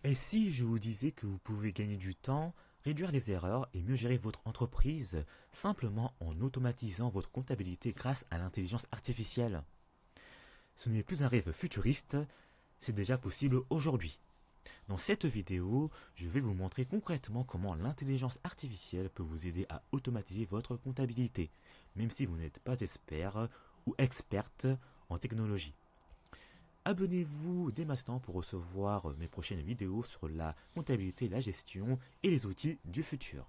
Et si je vous disais que vous pouvez gagner du temps, réduire les erreurs et mieux gérer votre entreprise simplement en automatisant votre comptabilité grâce à l'intelligence artificielle? Ce n'est plus un rêve futuriste, c'est déjà possible aujourd'hui. Dans cette vidéo, je vais vous montrer concrètement comment l'intelligence artificielle peut vous aider à automatiser votre comptabilité, même si vous n'êtes pas expert ou experte en technologie. Abonnez-vous dès maintenant pour recevoir mes prochaines vidéos sur la comptabilité, la gestion et les outils du futur.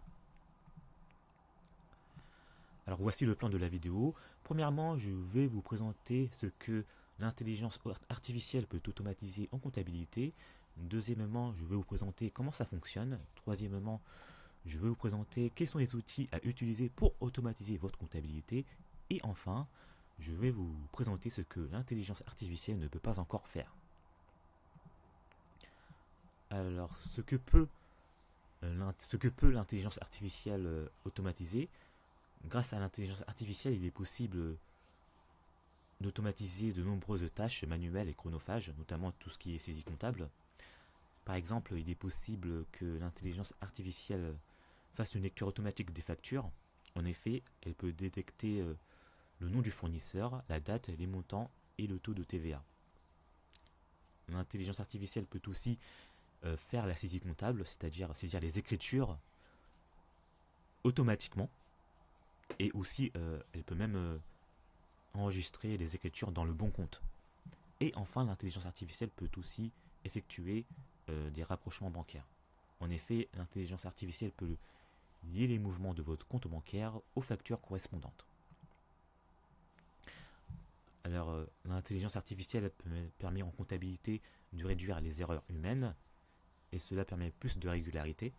Alors voici le plan de la vidéo. Premièrement, je vais vous présenter ce que l'intelligence artificielle peut automatiser en comptabilité. Deuxièmement, je vais vous présenter comment ça fonctionne. Troisièmement, je vais vous présenter quels sont les outils à utiliser pour automatiser votre comptabilité. Et enfin, je vais vous présenter ce que l'intelligence artificielle ne peut pas encore faire. Alors, ce que peut l'intelligence artificielle automatiser, grâce à l'intelligence artificielle, il est possible d'automatiser de nombreuses tâches manuelles et chronophages, notamment tout ce qui est saisie comptable. Par exemple, il est possible que l'intelligence artificielle fasse une lecture automatique des factures. En effet, elle peut détecter le nom du fournisseur, la date, les montants et le taux de TVA. L'intelligence artificielle peut aussi faire la saisie comptable, c'est-à-dire saisir les écritures automatiquement. Et aussi, elle peut même enregistrer les écritures dans le bon compte. Et enfin, l'intelligence artificielle peut aussi effectuer des rapprochements bancaires. En effet, l'intelligence artificielle peut lier les mouvements de votre compte bancaire aux factures correspondantes. Alors, l'intelligence artificielle permet en comptabilité de réduire les erreurs humaines, et cela permet plus de régularité.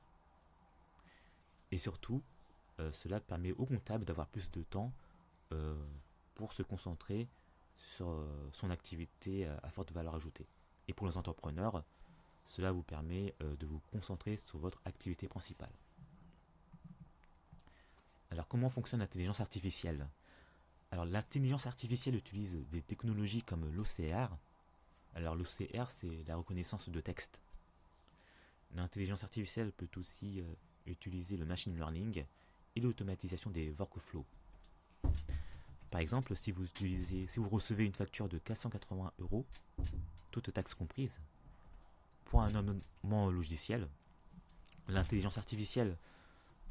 Et surtout, cela permet au comptable d'avoir plus de temps euh, pour se concentrer sur son activité à forte valeur ajoutée. Et pour les entrepreneurs, cela vous permet de vous concentrer sur votre activité principale. Alors comment fonctionne l'intelligence artificielle? Alors l'intelligence artificielle utilise des technologies comme l'OCR. Alors l'OCR, c'est la reconnaissance de texte. L'intelligence artificielle peut aussi utiliser le machine learning et l'automatisation des workflows. Par exemple, si vous recevez une facture de 480 euros, toutes taxes comprises, pour un abonnement logiciel, l'intelligence artificielle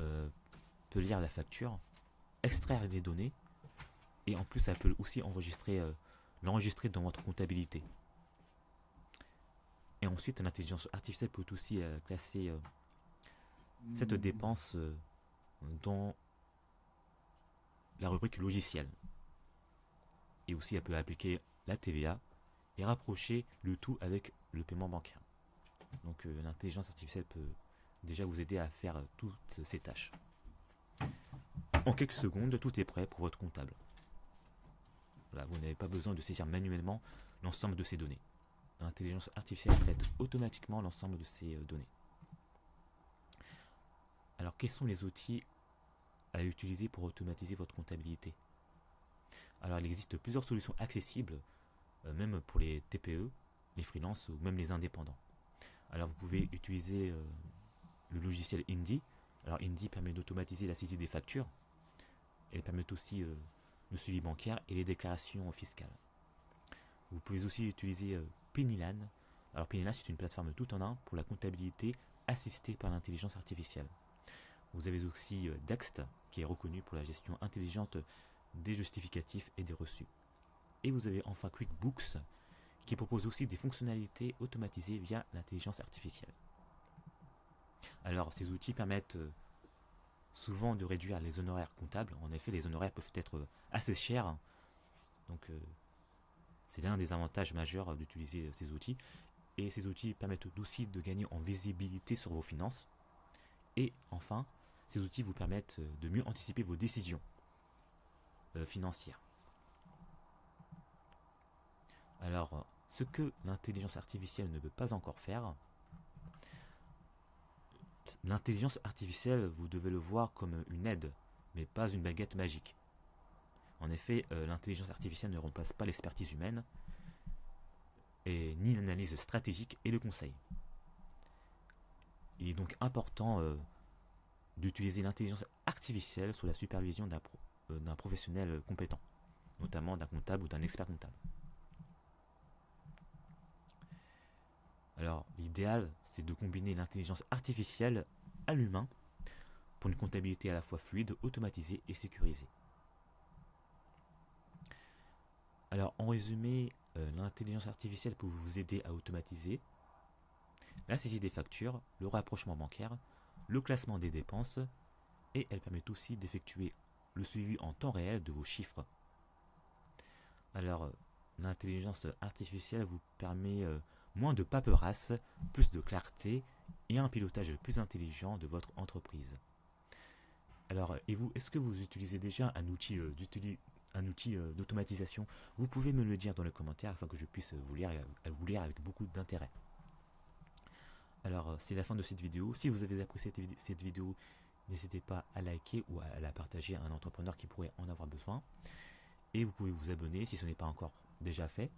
euh, peut lire la facture, extraire les données, et en plus, elle peut aussi l'enregistrer dans votre comptabilité. Et ensuite, l'intelligence artificielle peut aussi classer cette dépense dans la rubrique logiciel. Et aussi, elle peut appliquer la TVA et rapprocher le tout avec le paiement bancaire. Donc, l'intelligence artificielle peut déjà vous aider à faire toutes ces tâches. En quelques secondes, tout est prêt pour votre comptable. Voilà, vous n'avez pas besoin de saisir manuellement l'ensemble de ces données. L'intelligence artificielle traite automatiquement l'ensemble de ces données. Alors, quels sont les outils à utiliser pour automatiser votre comptabilité? Alors, il existe plusieurs solutions accessibles, même pour les TPE, les freelances ou même les indépendants. Alors, vous pouvez utiliser le logiciel Indy. Alors, Indy permet d'automatiser la saisie des factures. Elle permet aussi le suivi bancaire et les déclarations fiscales. Vous pouvez aussi utiliser Pennylan. Alors Pennylan, c'est une plateforme tout en un pour la comptabilité assistée par l'intelligence artificielle. Vous avez aussi Dext, qui est reconnu pour la gestion intelligente des justificatifs et des reçus. Et vous avez enfin QuickBooks, qui propose aussi des fonctionnalités automatisées via l'intelligence artificielle. Alors ces outils permettent souvent de réduire les honoraires comptables. En effet, les honoraires peuvent être assez chers. Donc c'est l'un des avantages majeurs d'utiliser ces outils. Et ces outils permettent aussi de gagner en visibilité sur vos finances. Et enfin, ces outils vous permettent de mieux anticiper vos décisions financières. Alors, ce que l'intelligence artificielle ne peut pas encore faire, l'intelligence artificielle, vous devez le voir comme une aide, mais pas une baguette magique. En effet, l'intelligence artificielle ne remplace pas l'expertise humaine, et ni l'analyse stratégique et le conseil. Il est donc important d'utiliser l'intelligence artificielle sous la supervision d'un professionnel compétent, notamment d'un comptable ou d'un expert comptable. Alors, l'idéal, c'est de combiner l'intelligence artificielle à l'humain pour une comptabilité à la fois fluide, automatisée et sécurisée. Alors, en résumé, l'intelligence artificielle peut vous aider à automatiser la saisie des factures, le rapprochement bancaire, le classement des dépenses, et elle permet aussi d'effectuer le suivi en temps réel de vos chiffres. Alors, l'intelligence artificielle vous permet moins de paperasse, plus de clarté et un pilotage plus intelligent de votre entreprise. Alors, et vous, est-ce que vous utilisez déjà un outil d'automatisation? Vous pouvez me le dire dans les commentaires afin que je puisse vous lire avec beaucoup d'intérêt. Alors, c'est la fin de cette vidéo. Si vous avez apprécié cette vidéo, n'hésitez pas à liker ou à la partager à un entrepreneur qui pourrait en avoir besoin. Et vous pouvez vous abonner si ce n'est pas encore déjà fait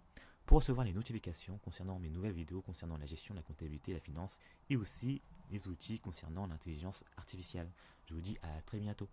pour recevoir les notifications concernant mes nouvelles vidéos concernant la gestion, la comptabilité, la finance et aussi les outils concernant l'intelligence artificielle. Je vous dis à très bientôt.